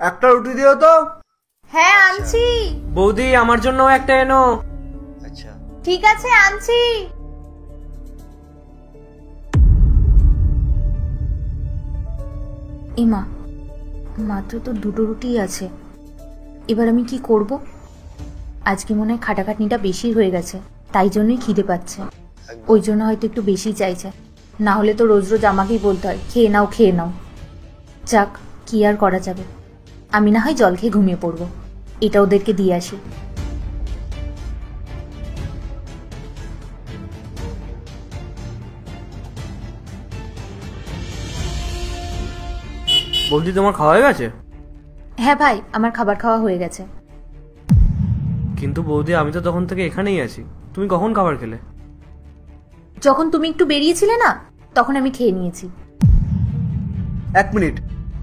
একটা রুটি দিও তো। হ্যাঁ আনছি। বৌদি আমার জন্য একটা এনো। আচ্ছা ঠিক আছে আনছি। এমা, মাত্র তো দুটো রুটি আছে, এবার আমি কি করব? আজকে মনে হয় খাটাখাটনিটা বেশি হয়ে গেছে, তাই জন্যই খিদে পাচ্ছে। ওই জন্য হয়তো একটু বেশি চাইছে, না হলে তো রোজ রোজ আমাকেই বলতে হয় খেয়ে নাও খেয়ে নাও। যাক, কি আর করা যাবে, আমি না হয় জল খেয়ে ঘুমিয়ে পড়বো, এটা ওদেরকে দিয়ে আসি। বৌদি তোমার খাওয়া হয়ে গেছে? হ্যাঁ ভাই, আমার খাবার খাওয়া হয়ে গেছে। কিন্তু বৌদি আমি তো তখন থেকে এখানেই আছি, তুমি কখন খাবার খেলে? যখন তুমি একটু বেরিয়েছিলে না, তখন আমি খেয়ে নিয়েছি। এক মিনিট,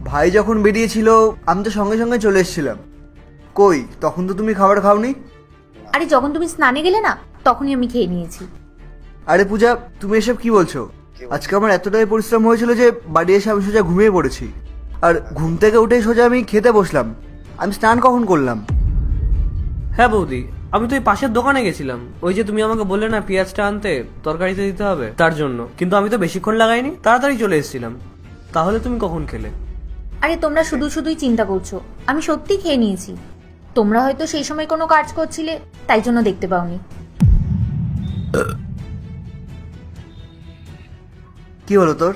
ভাই যখন বেরিয়েছিল আমি তো সঙ্গে সঙ্গে চলে এসেছিলাম। কই, তখন তো তুমি খাবার খাওনি? আরে যখন তুমি স্নানে গেলে না, তখনই আমি খেয়ে নিয়েছি। আরে পূজা, তুমি এসব কি বলছো? আজকে আমার এতটাই পরিশ্রম হয়েছিল যে বাড়ি এসে আমি সোজা ঘুমিয়ে পড়েছি, আর ঘুম থেকে উঠেই সোজা আমি খেতে বসলাম। আমি স্নান কখন করলাম? হ্যাঁ বৌদি, আমি তো এই পাশের দোকানে গেছিলাম, ওই যে তুমি আমাকে বললে না পেঁয়াজটা আনতে তরকারিতে দিতে হবে, তার জন্য। কিন্তু আমি তো বেশিক্ষণ লাগাইনি, তাড়াতাড়ি চলে এসেছিলাম। তাহলে তুমি কখন খেলে? আরে তোমরা শুধু শুধুই চিন্তা করছো, আমি সত্যি খেয়ে নিয়েছি। তোমরা হয়তো সেই সময় কোনো কাজ করছিলে, তাই জন্য দেখতে পাওনি। কি হলো তোর?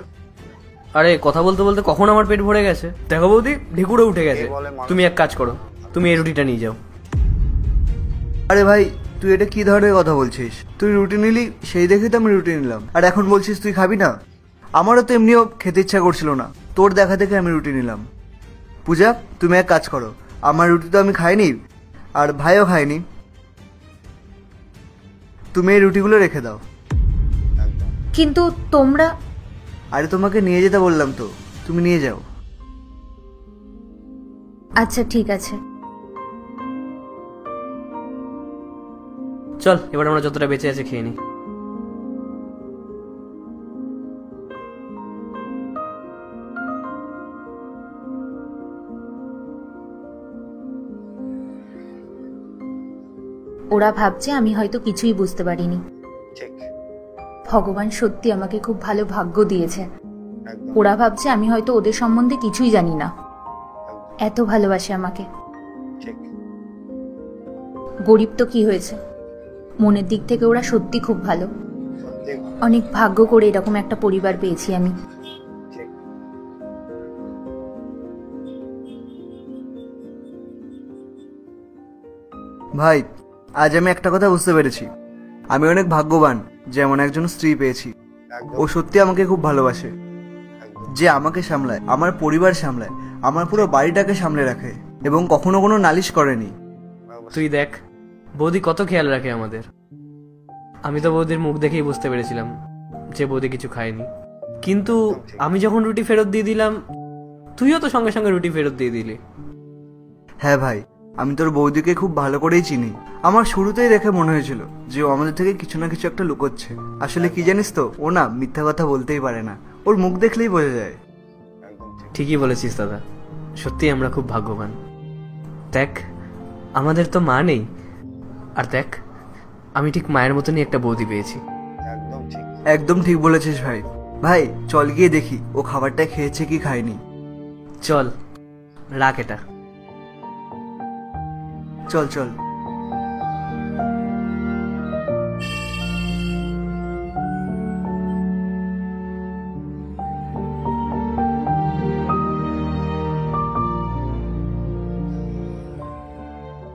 আরে কথা বলতে বলতে কখন আমার পেট ভরে গেছে। দেখো বৌদি, ঢেকুরে উঠে গেছে। তুমি এক কাজ করো, তুমি এই রুটিটা নিয়ে যাও। আরে ভাই, তুই এটা কি ধরনের কথা বলছিস? তুই রুটি নিলি, সেই দেখে তো আমি রুটি নিলাম, আর এখন বলছিস তুই খাবি না? আমারও তো এমনিও খেতে ইচ্ছা করছিল না, তোর দেখা দেখে আমি রুটি নিলাম। পূজা, তুমি এক কাজ করো, আমার রুটি তো আমি খাইনি, আর ভাইও খায়নি, তুমি এই রুটিগুলো রেখে দাও। কিন্তু তোমরা... আরে তোমাকে নিয়ে যেতে বললাম তো, তুমি নিয়ে যাও। আচ্ছা ঠিক আছে। চল এবার আমরা যতটা বেঁচে আছে খেয়ে নিই। ওরা ভাবছে আমি হয়তো কিছুই বুঝতে পারিনি। ভগবান সত্যি আমাকে খুব ভালো ভাগ্য দিয়েছে। ওরা ভাবছে আমি হয়তো ওদের সম্বন্ধে কিছুই জানি না, এত ভালোবাসে আমাকে। গরিব তো কি হয়েছে, মনের দিক থেকে ওরা সত্যি খুব ভালো। অনেক ভাগ্য করে এরকম একটা পরিবার পেয়েছি আমি। ভাই, আজ আমি একটা কথা বুঝতে পেরেছি, আমি অনেক ভাগ্যবান যে এমন একজন স্ত্রী পেয়েছি। ও সত্যি আমাকে খুব ভালোবাসে, যে আমাকে সামলায়, আমার পরিবার সামলায়, আমার পুরো বাড়িটাকে সামলে রাখে, এবং কখনো কোনো নালিশ করেনি। তুই দেখ বৌদি কত খেয়াল রাখে আমাদের। আমি তো বৌদির মুখ দেখেই বুঝতে পেরেছিলাম যে বৌদি কিছু খায়নি, কিন্তু আমি যখন রুটি ফেরত দিয়ে দিলাম, তুইও তো সঙ্গে সঙ্গে রুটি ফেরত দিয়ে দিলি। হ্যাঁ ভাই, আমি তোর বৌদিকে খুব ভালো করেই চিনি। আমার শুরুতেই দেখে মনে হয়েছিল যে ও আমাদের থেকে কিছু না কিছু একটা লুকোচ্ছে। আসলে কি জানিস তো, ও না মিথ্যা কথা বলতেই পারে না, ওর মুখ দেখলেই বোঝা যায়। ঠিকই বলেছিস দাদা, সত্যি আমরা খুব ভাগ্যবান। দেখ, আমাদের তো মা নেই, আর দেখ আমি ঠিক মায়ের মতনই একটা বৌদি পেয়েছি। একদম ঠিক বলেছিস ভাই। ভাই চল গিয়ে দেখি ও খাবারটা খেয়েছে কি খায়নি। চল, রাখ এটা। চল চল।